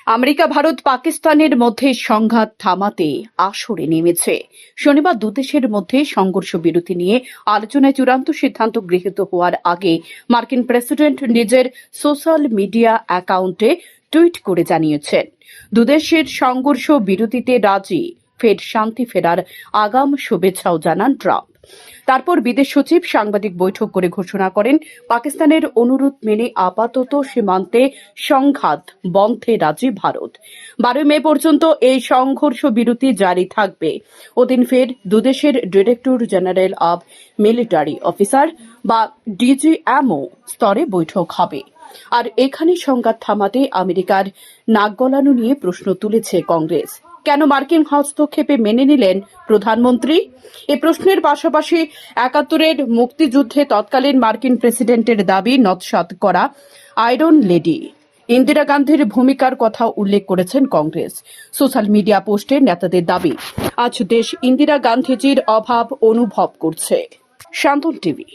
America Bharat পাকিস্তানের মধ্যে সংঘাত থামাতে আসরে নেমেছে। শনিবার দুদেশের মধ্যে সংঘর্ষ বিরতি নিয়ে আলোচনায় চূড়ান্ত সিদ্ধান্ত গৃহীত হওয়ার আগে মার্কিন প্রেসিডেন্ট নিজের সোশ্যাল মিডিয়া অ্যাকাউন্টে টুইট করে জানিয়েছেন, দুদেশের সংঘর্ষ বিরতিতে রাজি, ফের শান্তি ফেরার আগাম শুভেচ্ছাও জানান ট্রাম্প। তারপর বিদেশ সচিব সাংবাদিক বৈঠক করে ঘোষণা করেন, পাকিস্তানের অনুরোধ মেনে আপাতত সীমান্তে সংঘাত বন্ধে রাজি ভারত। 12 মে পর্যন্ত এই সংঘর্ষ বিরতি জারি থাকবে। ওদিন ফের দুদেশের director general of military officer বা ডিজিএমও স্তরে বৈঠক হবে। আর এখানে সংঘাত থামাতে আমেরিকার নাক গলানো নিয়ে প্রশ্ন তুলেছে কংগ্রেস। কেন মার্কিন হস্তক্ষেপে মেনে নিলেন প্রধানমন্ত্রী? এ প্রশ্নের পাশাপাশি ৭১-এর মুক্তিযুদ্ধে তৎকালীন মার্কিন প্রেসিডেন্টের দাবি নস্যাৎ করা আয়রন লেডি ইন্দিরা গান্ধীর ভূমিকার কথা উল্লেখ করেছেন কংগ্রেস। সোশ্যাল মিডিয়া পোস্টে নেতাদের দাবি, আজ দেশ ইন্দিরা গান্ধীজির অভাব অনুভব করছে। শান্তন টিভি।